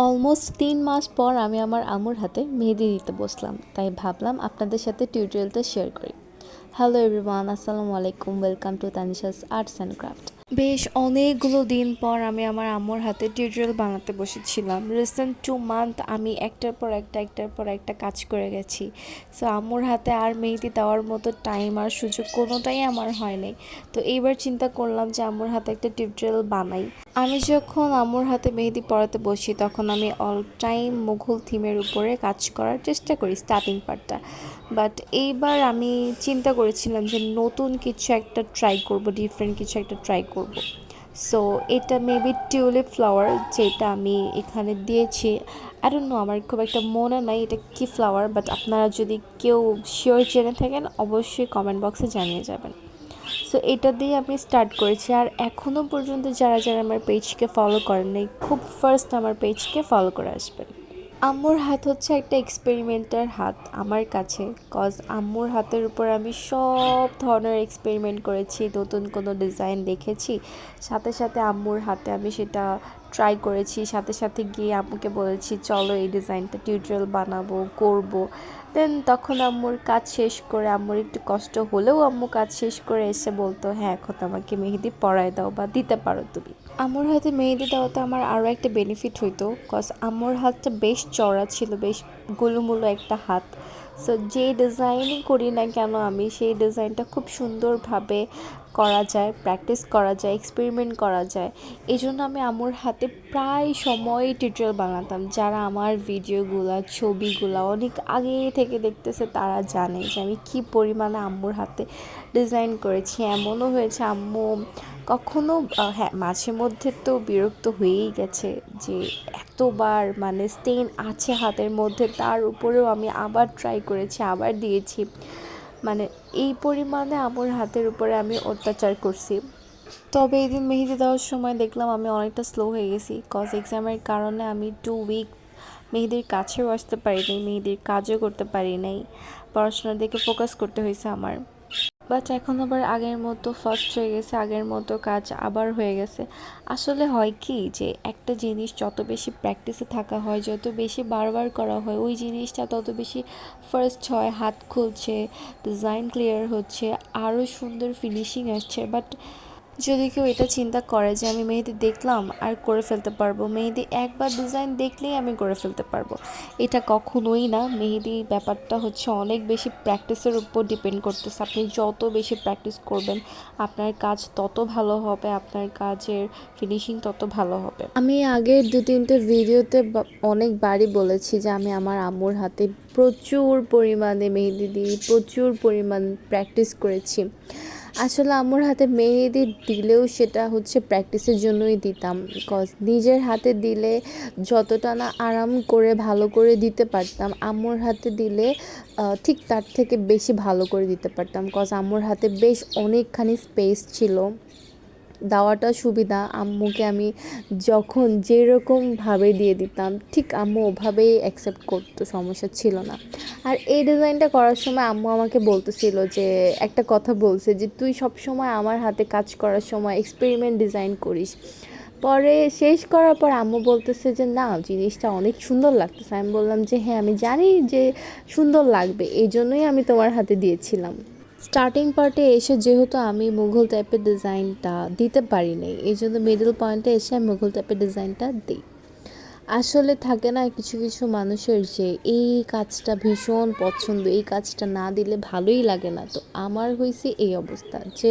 Almost ৩ মাস পর আমি আমার আম্মুর হাতে মেহেদি দিতে বসলাম, তাই ভাবলাম আপনাদের সাথে টিউটোরিয়ালটা শেয়ার করি। হ্যালো এভরিওয়ান, আসসালামু আলাইকুম, welcome to Tanisha's arts and craft. বেশ অনেকগুলো দিন পর আমি আমার আম্মুর হাতে টিউটোরিয়াল বানাতে বসেছিলাম। রিসেন্ট 2 মান্থ আমি একটার পর একটা কাজ করে গেছি। সো আম্মুর হাতে আর মেহেদি দেওয়ার মতো টাইম আর সুযোগ কোনোটাই আমার হয়নি। তো এইবার চিন্তা করলাম যে আম্মুর হাতে একটা টিউটোরিয়াল বানাই। আমি যখন আম্মুর হাতে মেহেদি পরাতে বসি তখন আমি অল টাইম মুঘল থিমের উপরে কাজ করার চেষ্টা করি স্টার্টিং পার্টটা। বাট এইবার আমি চিন্তা করেছিলাম যে নতুন কিছু একটা ট্রাই করব, ডিফারেন্ট কিছু একটা ট্রাই করব। সো এটা মেবি টিউলিপ ফ্লাওয়ার, যেটা আমি এখানে দিয়েছি। আই ডোন্ট নো, আমার খুব একটা মনে নাই এটা কী ফ্লাওয়ার, বাট আপনারা যদি কেউ শিওর জেনে থাকেন অবশ্যই কমেন্ট বক্সে জানিয়ে যাবেন। সো এটা দিয়ে আমি স্টার্ট করেছি, আর এখনও পর্যন্ত যারা যারা আমার পেজকে ফলো করেন নাই, খুব ফার্স্ট আমার পেজকে ফলো করে আসবেন। আম্মুর হাত হচ্ছে একটা এক্সপেরিমেন্টের হাত আমার কাছে, কজ আম্মুর হাতের উপর আমি সব ধরনের এক্সপেরিমেন্ট করেছি, নতুন কোনো ডিজাইন দেখেছি, সাথে সাথে আম্মুর হাতে আমি সেটা ট্রাই করেছি, সাথে সাথে গিয়ে আম্মুকে বলেছি চলো এই ডিজাইনটা টিউটোরিয়াল বানাবো করব। দেন তখন আম্মুর কাজ শেষ করে, আম্মুর একটু কষ্ট হলেও আম্মু কাজ শেষ করে এসে বলতো হ্যাঁ এখন আমাকে মেহেদি পরায় দাও বা দিতে পারো তুমি। আম্মুর হাতে মেহেদি দেওয়াতে আমার আরও একটা বেনিফিট হইতো, কজ আম্মুর হাতটা বেশ চড়া ছিল, বেশ গোলুমুলু একটা হাত। সো যে ডিজাইনই করি না কেন আমি সেই ডিজাইনটা খুব সুন্দরভাবে করা যায়, প্র্যাকটিস করা যায়, এক্সপেরিমেন্ট করা যায়। এই জন্য আমি আম্মুর হাতে প্রায় সময় টিউটোরিয়াল বানাতাম। যারা আমার ভিডিওগুলা ছবিগুলা অনেক আগে থেকে দেখতেছে তারা জানে যে আমি কী পরিমাণে আম্মুর হাতে ডিজাইন করেছি। এমনও হয়েছে আম্মু কখনো হ্যাঁ মাঝে মধ্যে তো বিরক্ত হয়েই গেছে যে এতবার মানে স্টেন আছে হাতের মধ্যে, তার উপরেও আমি আবার ট্রাই করেছি, আবার দিয়েছি। মানে এই পরিমাণে আমার হাতের উপরে আমি অত্যাচার করছি। তবে এই দিন মেহেদি দেওয়ার সময় দেখলাম আমি অনেকটা স্লো হয়ে গেছি, কজ এক্সামের কারণে আমি 2 উইক মেহেদির কাছেও আসতে পারি নাই, মেহেদির কাজও করতে পারি নাই, পড়াশোনার দিকে ফোকাস করতে হয়েছে আমার। বাট এখন আবার আগের মতো ফার্স্ট হয়ে গেছে, আগের মতো কাজ আবার হয়ে গেছে। আসলে হয় কি যে একটা জিনিস যত বেশি প্র্যাকটিসে থাকা হয়, যত বেশি বারবার করা হয়, ওই জিনিসটা তত বেশি ফার্স্ট হয়, হাত খুলছে, ডিজাইন ক্লিয়ার হচ্ছে, আরও সুন্দর ফিনিশিং আসছে। বাট যদি কেউ এটা চিন্তা করে যে আমি মেহেদি দেখলাম আর করে ফেলতে পারবো, মেহেদি একবার ডিজাইন দেখলেই আমি করে ফেলতে পারবো, এটা কখনোই না। মেহেদি ব্যাপারটা হচ্ছে অনেক বেশি প্র্যাকটিসের উপর ডিপেন্ড করতেছে। আপনি যত বেশি প্র্যাকটিস করবেন আপনার কাজ তত ভালো হবে, আপনার কাজের ফিনিশিং তত ভালো হবে। আমি আগের 2-3টে ভিডিওতে অনেকবারই বলেছি যে আমি আমার আম্মুর হাতে প্রচুর পরিমাণে মেহেদি দিই, প্রচুর পরিমাণ প্র্যাকটিস করেছি। আসলে আম্মুর হাতে মেহেদি দিলেও সেটা হচ্ছে প্র্যাকটিসের জন্যই দিতাম, কজ নিজের হাতে দিলে যতটা না আরাম করে ভালো করে দিতে পারতাম, আম্মুর হাতে দিলে ঠিক তার থেকে বেশি ভালো করে দিতে পারতাম, কজ আম্মুর হাতে বেশ অনেকখানি স্পেস ছিল, দেওয়াটা সুবিধা। আম্মুকে আমি যখন যেরকমভাবে দিয়ে দিতাম ঠিক আম্মু ওভাবেই অ্যাকসেপ্ট করতো, সমস্যা ছিল না। আর এই ডিজাইনটা করার সময় আম্মু আমাকে বলতেছিল যে একটা কথা বলছে যে তুই সব সময় আমার হাতে কাজ করার সময় এক্সপেরিমেন্ট ডিজাইন করিস, পরে শেষ করার পর আম্মু বলতেছে যে না জিনিসটা অনেক সুন্দর লাগতেছে। আমি বললাম যে হ্যাঁ আমি জানি যে সুন্দর লাগবে, এই জন্যই আমি তোমার হাতে দিয়েছিলাম। স্টার্টিং পার্টে এসে যেহেতু আমি মুঘল টাইপের ডিজাইনটা দিতে পারি নাই, এই জন্য মিডল পয়েন্টে এসে আমি মুঘল টাইপের ডিজাইনটা দিই। আসলে থাকে না কিছু কিছু মানুষের যে এই কাজটা ভীষণ পছন্দ, এই কাজটা না দিলে ভালোই লাগে না, তো আমার হয়েছে এই অবস্থা যে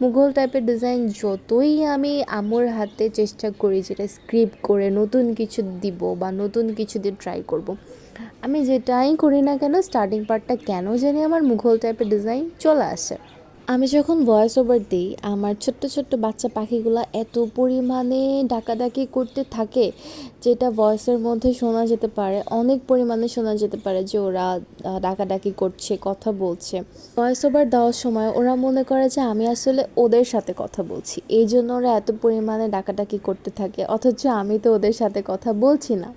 মুঘল টাইপের ডিজাইন যতই আমি আম্মুর হাতে চেষ্টা করি যেটা স্ক্রিপ্ট করে নতুন কিছু দিব বা নতুন কিছু দিয়ে ট্রাই করব, আমি যেটাই করি না কেন স্টার্টিং পার্টটা কেন জানি আমার মুঘল টাইপের ডিজাইন চলে আসে। আমি যখন ভয়েস ওভার দিই আমার ছোট্ট ছোট্ট বাচ্চা পাখিগুলো এত পরিমাণে ডাকাডাকি করতে থাকে, যেটা ভয়েসের মধ্যে শোনা যেতে পারে, অনেক পরিমাণে শোনা যেতে পারে যে ওরা ডাকাডাকি করছে, কথা বলছে। ভয়েস ওভার দেওয়ার সময় ওরা মনে করে যে আমি আসলে ওদের সাথে কথা বলছি, এই জন্য ওরা এত পরিমাণে ডাকাডাকি করতে থাকে, অথচ আমি তো ওদের সাথে কথা বলছি না।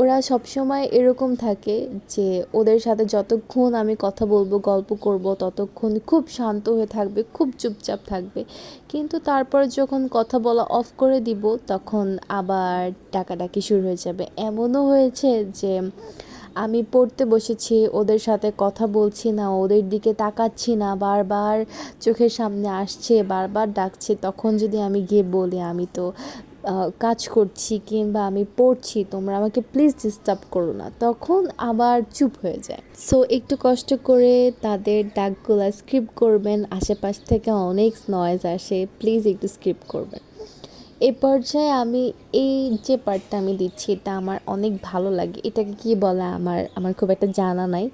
ওরা সবসময় এরকম থাকে যে ওদের সাথে যতক্ষণ আমি কথা বলবো গল্প করব ততক্ষণ খুব শান্ত হয়ে থাকবে, খুব চুপচাপ থাকবে। কিন্তু তারপর যখন কথা বলা অফ করে দিব তখন আবার ডাকাডাকি শুরু হয়ে যাবে। এমনও হয়েছে যে আমি পড়তে বসেছি, ওদের সাথে কথা বলছি না, ওদের দিকে তাকাচ্ছি না, বারবার চোখের সামনে আসছে, বারবার ডাকছে, তখন যদি আমি গিয়ে বলি আমি তো কাজ করছি কিংবা আমি পড়ছি, তোমরা আমাকে প্লিজ ডিস্টার্ব করো না, তখন আবার চুপ হয়ে যায়। সো একটু কষ্ট করে তাদের ডাকগুলা স্কিপ করবেন, আশেপাশ থেকে অনেক নয়েজ আসে, প্লিজ একটু স্কিপ করবেন। এই পর্যায়ে আমি এই যে পার্টটা আমি দিচ্ছি এটা আমার অনেক ভালো লাগে। এটাকে কি বলে আমার আমার খুব একটা জানা নাই,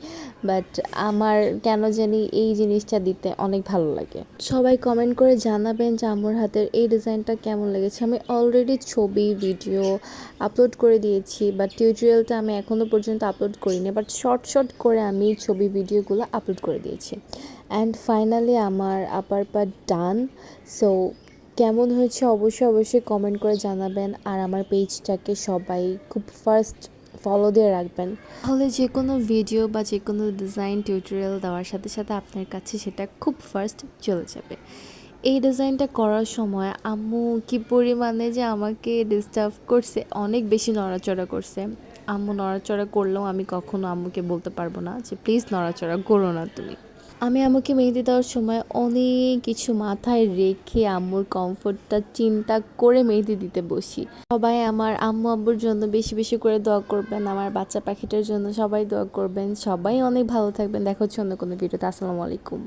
বাট আমার কেন জানি এই জিনিসটা দিতে অনেক ভালো লাগে। সবাই কমেন্ট করে জানাবেন যে আম্মুর হাতের এই ডিজাইনটা কেমন লেগেছে। আমি অলরেডি ছবি ভিডিও আপলোড করে দিয়েছি, বাট টিউটোরিয়ালটা আমি এখনও পর্যন্ত আপলোড করিনি, বাট শর্ট শর্ট করে আমি ছবি ভিডিওগুলো আপলোড করে দিয়েছি। অ্যান্ড ফাইনালি আমার আপার পার্ট ডান। সো কেমন হয়েছে অবশ্যই কমেন্ট করে জানাবেন, আর আমার পেজটাকে সবাই খুব ফার্স্ট ফলো দিয়ে রাখবেন, তাহলে যে কোনো ভিডিও বা যে কোনো ডিজাইন টিউটোরিয়াল দেওয়ার সাথে সাথে আপনার কাছে সেটা খুব ফার্স্ট চলে যাবে। এই ডিজাইনটা করার সময় আম্মু কি পরিমাণে যে আমাকে ডিস্টার্ব করছে, অনেক বেশি নড়াচড়া করছে। আম্মু নড়াচড়া করলেও আমি কখনো আম্মুকে বলতে পারবো না যে প্লিজ নড়াচড়া করো না তুমি। আমি আম্মুকে মেহেদি দেওয়ার সময় অনেক কিছু মাথায় রেখে আম্মুর কমফোর্টটা চিন্তা করে মেহেদি দিতে বসি। সবাই আমার আম্মু আব্বুর জন্য বেশি বেশি করে দোয়া করবেন, আমার বাচ্চা পাখিটার জন্য সবাই দোয়া করবেন। সবাই অনেক ভালো থাকবেন। দেখা হচ্ছে অন্য কোনো ভিডিওতে। আসসালামু আলাইকুম।